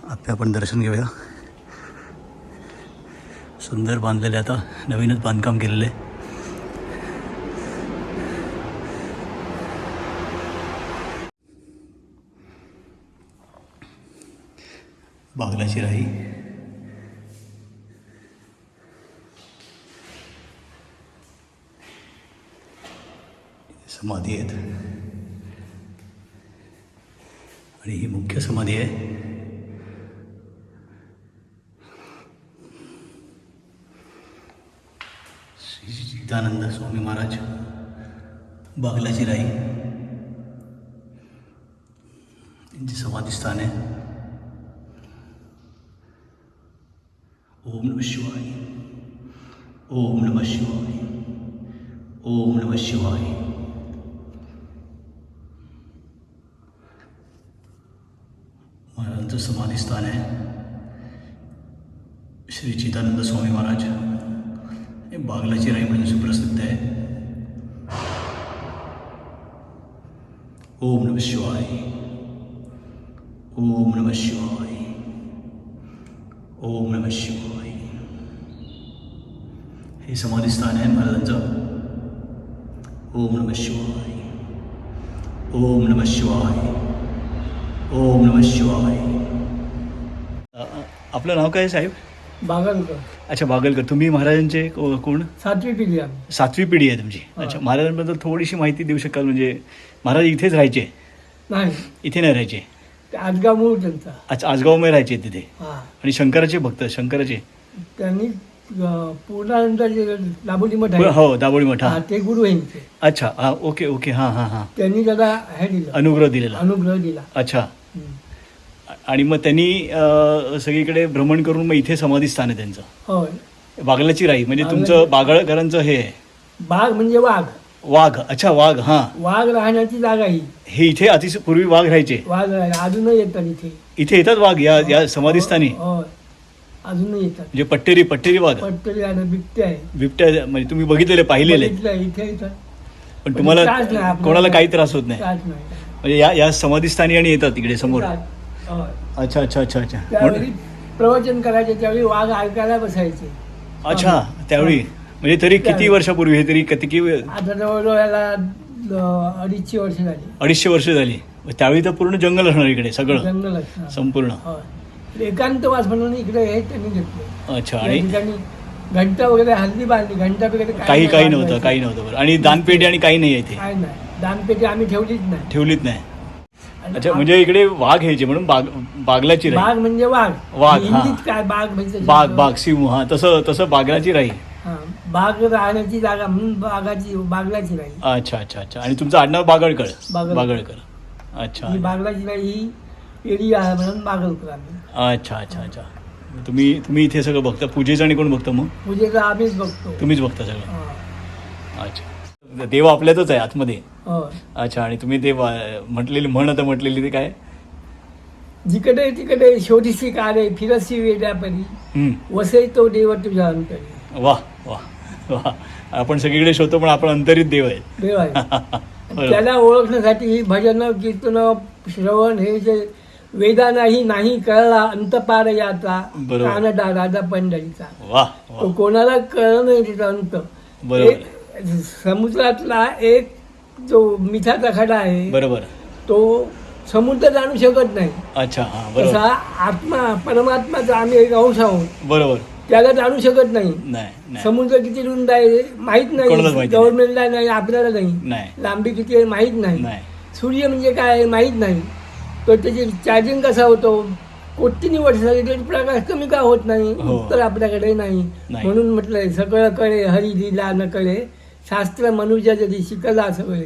आपले आपण दर्शन घेऊया. सुंदर बांधलेले, आता नवीनच बांधकाम केलेले. बागलाची राई, समाधी आहेत आणि ही मुख्य समाधी आहे. श्री चिदानंद स्वामी महाराज, बागलाची राई यांचे समाधी स्थान आहे. ओम नमः शिवाय, ओम नमः शिवाय, ओम नमः शिवाय. महाराजांचं समाधी स्थान आहे. श्री चिदानंद स्वामी महाराज हे बागलाची राई म्हणून सुप्रसिद्ध आहे. ओम नमः शिवाय, ओम नमः शिवाय, ओम नमः शिवाय. हे समाधी स्थान आहे महाराजांचं. ओम नमः शिवाय, ओम नमः शिवाय, ओम नमः शिवाय. आपलं नाव काय आहे साहेब? बागलकर. अच्छा, बागलकर. तुम्ही महाराजांचे कोण? 7वी पिढी आम्ही. 7वी पिढी आहे तुमची. अच्छा, महाराजांबद्दल थोडीशी माहिती देऊ शकाल? म्हणजे महाराज इथेच राहायचे? नाही, इथे नाही राहायचे. ते आजगाव मूळ त्यांचा. अच्छा, आजगावमध्ये राहायचे तिथे. हा, आणि शंकराचे भक्त, शंकराचे त्यांनी पूर्णानंद जे दाबोली मठ आहे, हो, दाबोळी मठ. हा, ते गुरु आहेत ते. अच्छा, हां, ओके ओके, हां हां हां. त्यांनी त्याला हे दिलं, अनुग्रह दिलेला. अनुग्रह दिला. अच्छा. हम्म. आणि मग त्यांनी सगळीकडे भ्रमण करून मग इथे समाधी स्थान आहे त्यांचं. होय. बागलाची राई म्हणजे तुमचं बागळकरांचं हे आहे. बाग म्हणजे वाघ. वाघ. अच्छा, वाघ. हां, वाघ राहण्याची जागा ही. हे इथे अतिशय पूर्वी वाघ राहायचे. वाघ राहिला, अजूनही येतात इथे. इथे येतात वाघ या समाधी स्थानी? होय, अजूनही येतात. म्हणजे पट्टेरी वाघ, पट्टरी आहे, बिबटे आहे. बिबट्या म्हणजे तुम्ही बघितलेले, पाहिलेले. बघितलंय, इथे येतात. पण तुम्हाला त्रास नाही आपल्याला. कोणाला काही त्रास होत नाही त्रास नाही. म्हणजे या समाधी स्थानी आणि येतात तिकडे समोर? होय. अच्छा अच्छा अच्छा अच्छा. त्यावेळी प्रवचन करायचे, त्यावेळी वाघ ऐकायला बसायचे. अच्छा, त्यावेळी म्हणजे तरी किती वर्षापूर्वी? हे तरी किती? आता जवळजवळ याला 250 वर्ष झाली. 250 वर्ष झाली. त्यावेळी तर पूर्ण जंगल असणार इकडे सगळं, जंगल असणार. संपूर्ण. होय. एकांतवास म्हणून इकडे हे त्यांनी घेतले. अच्छा. या आणि ठिकाणी घंटा वगैरे हल्ली बांधली, घंटा वगैरे काही नव्हतं, काही नव्हतं. बरं. आणि दानपेटी आणि काही नाही इथे? काय नाही, दानपेटी आम्ही ठेवलीच नाही. नाही. अच्छा, म्हणजे इकडे वाघ यायचे म्हणून बागलाची राई. बाग म्हणजे वाघ. वाघ, हा. हिंदीत काय बाग म्हणजे बाग सिंह. हा, तसं बागलाची राई. हा, बाग राहण्याची जागा म्हणून बागलाची राई. अच्छा अच्छा अच्छा. आणि तुमचं आडनाव बागळकर? बागळकर. अच्छा. ही बागलाची राई ही पेढी आहे म्हणून बागलकर आम्ही. अच्छा अच्छा अच्छा. तुम्ही इथे सगळं बघता? पूजेचं आणि कोण बघतं मग? पूजेचं आम्हीच बघतो. तुम्हीच बघता सगळं? हा. अच्छा. देव आपल्यातच आहे आतमध्ये? होय. अच्छा. आणि तुम्ही ते म्हटलेली ते काय? जिकडे तिकडे छोटीशी कारे फिरसी वेड्यापरी, वसई तो देव तुझ्या अंतरी. वाह वाह वाह. आपण सगळीकडे शोधतो पण आपण अंतरित देव आहे. देव आहे. त्याला ओळखण्यासाठी ही भजन, कीर्तन, श्रवण हे जे वेदानाही नाही कळला अंतपार याचा, कानडा राजा पंढरीचा. वाह. तो कोणाला कळलं नाही तिचा अंत. बरोबर. समुद्रातला एक जो मिठाचा खडा आहे, बरोबर, तो समुद्र जाणू शकत नाही. अच्छा. हा, बरोबर. तसा आत्मा, परमात्माचा आम्ही एक अंश आहोत, बरोबर. त्याला जाणू शकत नाही. नाही. समुद्र किती रुंद आहे माहित नाही, गव्हर्नमेंटला नाही, आपल्याला नाही. लांबी किती आहे माहित नाही. सूर्य म्हणजे काय आहे माहित नाही. तो त्याची चार्जिंग कसा होतो, कोटीनी वर्ष झाली तरी प्रकाश कमी का होत नाही, उत्तर आपल्याकडे नाही. म्हणून म्हटलंय सगळं कळे हरी दिला न कळे, शास्त्र मनुजा जरी शिकला सगळे.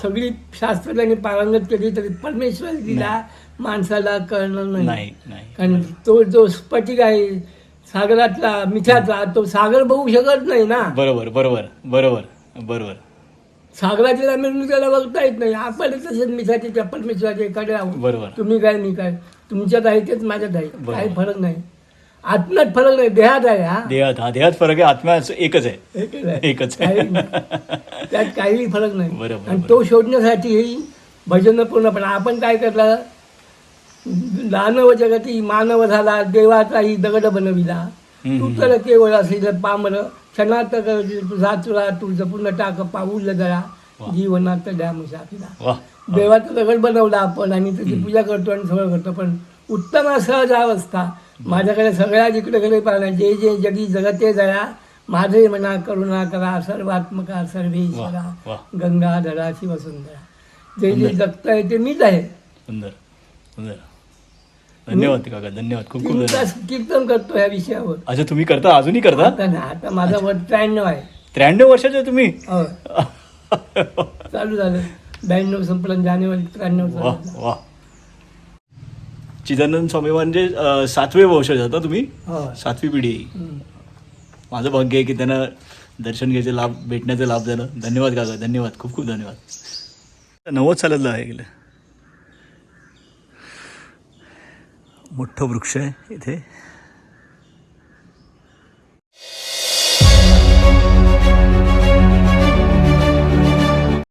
सगळी शास्त्र त्यांनी पारंगत केली तरी परमेश्वर दिला माणसाला कळलं नाही. कारण तो जो स्फटिक आहे सागरातला मिठाचा, तो सागर बघू शकत नाही ना. बरोबर. सागराच्या मिळून त्याला बघता येत नाही. आपण तसेच मिठाचे त्या परमेश्वराचे कडे आहोत. बरोबर. तुम्ही काय मी काय, तुमच्यात आहे तेच माझ्यात आहे. काही फरक नाही. आत्म्यात फरक नाही, देहात आहे. देहात फरक आहे, आत्म्यात एकच आहे. त्यात काही फरक नाही. बरोबर. आणि तो शोधण्यासाठी ही भजन पूर्णपणे आपण काय करला, दानव जगती मानव झाला देवाचाही दगड बनविला तू तर केवळ असेल पामर क्षणात तुझा तुला तू जपून टाक पाऊल जरा जीवनात द्या मुसाफिरा. देवाचा दगड बनवला आपण आणि त्याची पूजा करतो आणि सगळं करतो, पण उत्तम सहज अवस्था माझ्याकडे सगळ्या जिकडे कडे पाहणार जे जे जगी जगते जया माझे मना करुणा करा सर्वात्मका सर्वेश्वरा गंगाधरा शिवसुंदरा. जे जे जगताय ते मीच आहे. सुंदर सुंदर. धन्यवाद काका, धन्यवाद, खूप खूप धन्यवाद. कीर्तन करतो ह्या विषयावर. अच्छा तुम्ही करता, अजूनही करता? आता नाही, आता माझं वय 93 आहे. 93 वर्षाचे तुम्ही? हो. चालू झालं 92 संपलं जानेवारी 93 वा वा. चिदानंद स्वामी म्हणजे 7वे वंशज आता तुम्ही? 7वी पिढी. माझं भाग्य आहे की त्यांना दर्शन घ्यायचे लाभ भेटण्याचा लाभ झाला. धन्यवाद काका, धन्यवाद, खूप खूप धन्यवाद. 90 सालातलं आहे गेलं. मोठं वृक्ष आहे इथे.